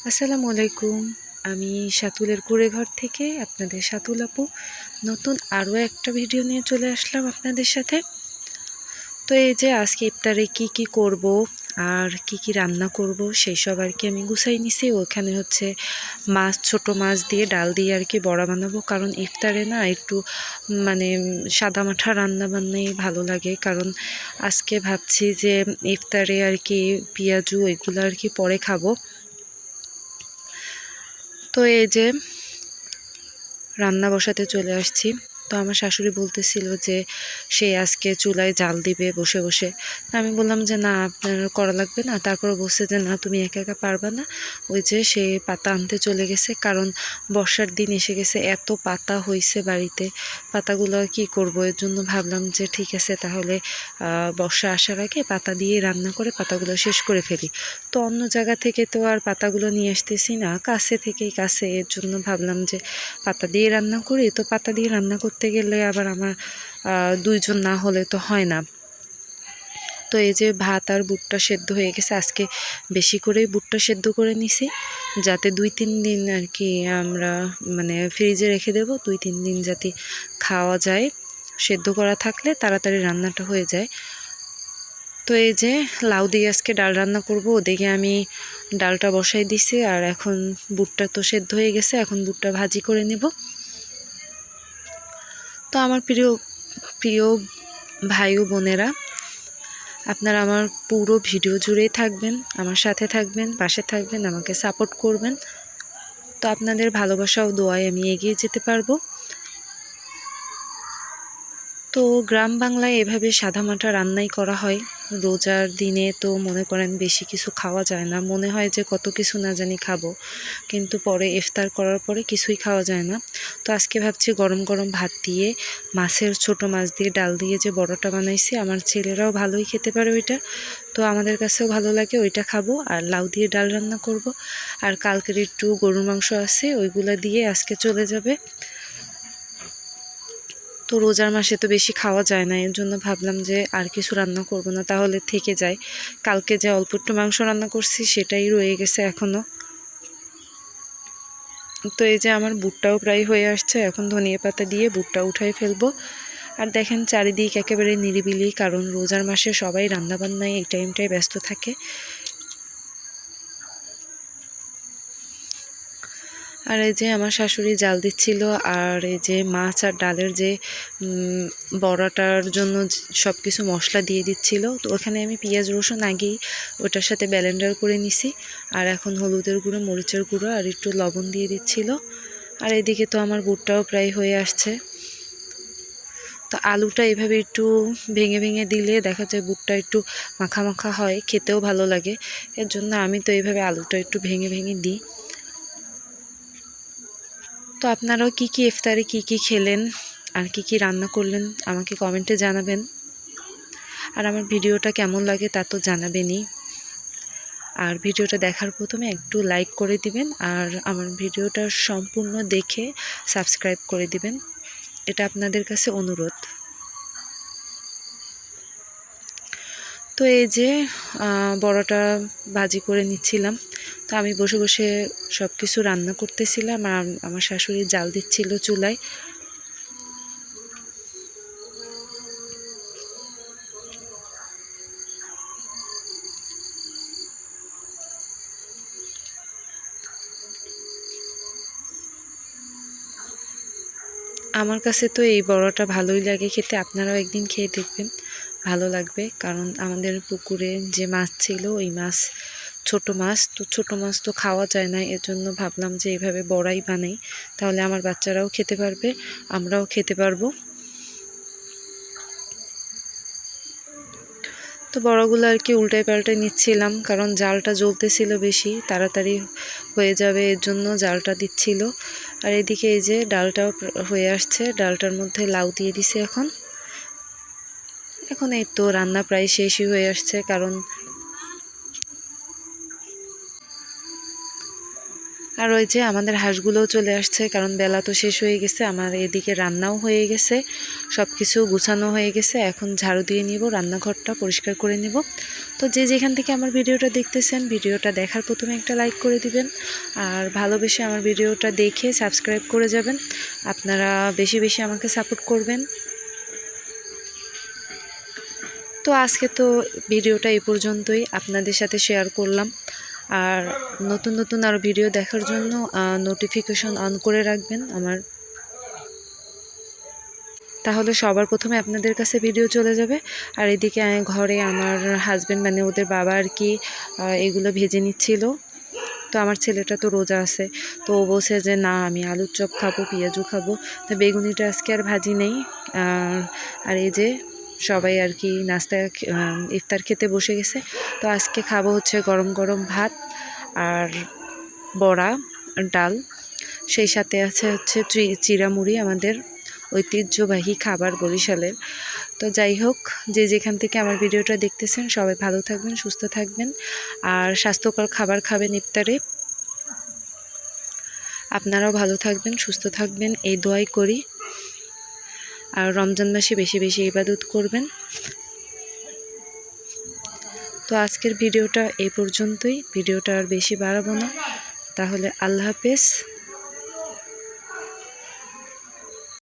আসসালামু আলাইকুম। আমি শাতুলের কুঁড়েঘর থেকে আপনাদের শাতুল আপু নতুন আরও একটা ভিডিও নিয়ে চলে আসলাম আপনাদের সাথে। তো এই যে আজকে ইফতারে কি করব আর কি রান্না করব সেই সব আর কি আমি গুছাই নিছি। ওখানে হচ্ছে মাছ, ছোট মাছ দিয়ে ডাল দিয়ে আর কি বড়া বানাবো, কারণ ইফতারে না একটু মানে সাদামাঠা রান্না বান্নাই ভালো লাগে। কারণ আজকে ভাবছি যে ইফতারে আর কি পেঁয়াজু এগুলো আর কি পরে খাবো। তো এই যে রান্না বসাতে চলে আসছি। তো আমার শাশুড়ি বলতেছিল যে সে আজকে চুলায় জাল দিবে বসে বসে। আমি বললাম যে না, আপনার করা লাগবে না। তারপর বলছে যে না, তুমি একা একা পারবা না। ওই যে সে পাতা আনতে চলে গেছে, কারণ বর্ষার দিন এসে গেছে, এত পাতা হয়েছে বাড়িতে। পাতাগুলো কি করব, এর জন্য ভাবলাম যে ঠিক আছে তাহলে বর্ষা আসার আগে পাতা দিয়ে রান্না করে পাতাগুলো শেষ করে ফেলি। তো অন্য জায়গা থেকে তো আর পাতাগুলো নিয়ে আসতেছি না, কাছে। এর জন্য ভাবলাম যে পাতা দিয়ে রান্না করি। তো পাতা দিয়ে রান্না করতে গেলে আবার আমার দুইজন না হলে তো হয় না। তো এই যে ভাত আর বুটটা সেদ্ধ হয়ে গেছে। আজকে বেশি করেই বুটটা সেদ্ধ করে নিছি, যাতে 2-3 দিন আর কি আমরা ফ্রিজে রেখে দেব, 2-3 দিন যাতে খাওয়া যায়। সেদ্ধ করা থাকলে তাড়াতাড়ি রান্নাটা হয়ে যায়। তো এই যে লাউ দিয়ে আজকে ডাল রান্না করব। ওদিকে আমি ডালটা বসাই দিছি, আর এখন বুটটা তো সেদ্ধ হয়ে গেছে, এখন বুটটা ভাজি করে নেব। তো আমার প্রিয় প্রিয় ভাই ও বোনেরা, আপনারা আমার পুরো ভিডিও জুড়েই থাকবেন, আমার সাথে থাকবেন, পাশে থাকবেন, আমাকে সাপোর্ট করবেন। তো আপনাদের ভালোবাসা ও দোয়ায় আমি এগিয়ে যেতে পারবো। তো গ্রাম বাংলায় এভাবে সাদামাটা রান্নাই করা হয়। রোজার দিনে তো মনে করেন বেশি কিছু খাওয়া যায় না, মনে হয় যে কত কিছু না জানি খাবো, কিন্তু পরে ইফতার করার পরে কিছুই খাওয়া যায় না। তো আজকে ভাবছি গরম গরম ভাত দিয়ে ছোট মাছ দিয়ে ডাল দিয়ে যে বড়টা বানাইছি, আমার ছেলেরাও ভালোই খেতে পারে ওইটা। তো আমাদের কাছেও ভালো লাগে, ওইটা খাবো। আর লাউ দিয়ে ডাল রান্না করব। আর কালকের একটু গরুর মাংস আছে, ওইগুলা দিয়ে আজকে চলে যাবে। তো রোজার মাসে তো বেশি খাওয়া যায় না, এর জন্য ভাবলাম যে আর কিছু রান্না করব না, তাহলে থেকে যায়। কালকে যে অল্প একটু মাংস রান্না করছি সেটাই রয়ে গেছে এখনও। তো এই যে আমার বুটটাও প্রায় হয়ে আসছে, এখন ধনিয়া পাতা দিয়ে বুটটা উঠাই ফেলবো। আর দেখেন চারিদিক একেবারে নিরিবিলি, কারণ রোজার মাসে সবাই রান্নাবান্নায় এই টাইমটায় ব্যস্ত থাকে। আর এই যে আমার শাশুড়ি জাল দিচ্ছিল, আর এই যে মাছ আর ডালের যে বড়াটার জন্য সব কিছু মশলা দিয়ে দিচ্ছিল। তো ওখানে আমি পেঁয়াজ রসুন আগেই ওটার সাথে ব্লেন্ডার করে নিছি। আর এখন হলুদের গুঁড়ো, মরিচের গুঁড়ো আর একটু লবণ দিয়ে দিচ্ছিল। আর এদিকে তো আমার বুটটাও প্রায় হয়ে আসছে। তো আলুটা এভাবে একটু ভেঙে ভেঙে দিলে দেখা যায় বুটটা একটু মাখা মাখা হয়, খেতেও ভালো লাগে। এর জন্য আমি তো এইভাবে আলুটা একটু ভেঙে ভেঙে দিই। তো আপনারাও কি ইফতারে কি খেলেন আর কি রান্না করলেন আমাকে কমেন্টে জানাবেন। আর আমার ভিডিওটা কেমন লাগে তা তো জানাবেনই। আর ভিডিওটা দেখার প্রথমে একটু লাইক করে দিবেন, আর আমার ভিডিওটা সম্পূর্ণ দেখে সাবস্ক্রাইব করে দিবেন, এটা আপনাদের কাছে অনুরোধ। তো এই যে বড়াটা ভাজি করে নিচ্ছিলাম। তো আমি বসে বসে সব কিছু রান্না করতেছিলাম, আর আমার শাশুড়ি জাল দিচ্ছিল চুলায়। আমার কাছে তো এই বড়াটা ভালোই লাগে খেতে, আপনারাও একদিন খেয়ে দেখবেন, ভালো লাগবে। কারণ আমাদের পুকুরে যে মাছ ছিল, ওই মাছ ছোট মাছ তো খাওয়া যায় না, এর জন্য ভাবলাম যে এইভাবে বড়াই বানাই, তাহলে আমার বাচ্চারাও খেতে পারবে, আমরাও খেতে পারবো। তো বড়গুলো আর কি উল্টায় পাল্টায় নিচ্ছিলাম, কারণ জালটা জ্বলতেছিল বেশি, তাড়াতাড়ি হয়ে যাবে এর জন্য জালটা দিচ্ছিল। আর এদিকে এই যে ডালটাও হয়ে আসছে, ডালটার মধ্যে লাউ দিয়ে দিছে। এখন এই তো রান্না প্রায় শেষই হয়ে আসছে, কারণ আর ওই যে আমাদের হাঁসগুলোও চলে আসছে, কারণ বেলা তো শেষ হয়ে গেছে, আমার এদিকে রান্নাও হয়ে গেছে, সব কিছু গুছানো হয়ে গেছে। এখন ঝাড়ু দিয়ে নিব, রান্নাঘরটা পরিষ্কার করে নিব। তো যে যেখান থেকে আমার ভিডিওটা দেখতেছেন, ভিডিওটা দেখার প্রথমে একটা লাইক করে দিবেন, আর ভালোবেসে আমার ভিডিওটা দেখে সাবস্ক্রাইব করে যাবেন। আপনারা বেশি বেশি আমাকে সাপোর্ট করবেন। তো আজকে তো ভিডিওটা এই পর্যন্তই আপনাদের সাথে শেয়ার করলাম। আর নতুন নতুন আরও ভিডিও দেখার জন্য নোটিফিকেশন অন করে রাখবেন আমার, তাহলে সবার প্রথমে আপনাদের কাছে ভিডিও চলে যাবে। আর এদিকে ঘরে আমার হাজব্যান্ড মানে ওদের বাবা আর কি এগুলো ভেজে নিচ্ছিল। তো আমার ছেলেটা তো রোজা আছে, তো ও বলছে যে না আমি আলুর চপ খাবো, পেঁয়াজু খাবো। তো বেগুনিটা আজকে আর ভাজি নেই। আর এই যে সবাই আর কি নাস্তা ইফতার খেতে বসে গেছে। তো আজকে খাবো হচ্ছে গরম গরম ভাত আর বড়া, ডাল, সেই সাথে আছে হচ্ছে চিড়ামুড়ি, আমাদের ঐতিহ্যবাহী খাবার বরিশালের। তো যাই হোক, যে যেখান থেকে আমার ভিডিওটা দেখতেছেন সবাই ভালো থাকবেন, সুস্থ থাকবেন, আর স্বাস্থ্যকর খাবার খাবেন ইফতারে। আপনারাও ভালো থাকবেন, সুস্থ থাকবেন, এই দোয়াই করি। আর রমজান মাসে বেশি বেশি ইবাদত করবেন। তো আজকের ভিডিওটা এই পর্যন্তই, ভিডিওটা আর বেশি বাড়াবো না, তাহলে আল্লাহ হাফেজ।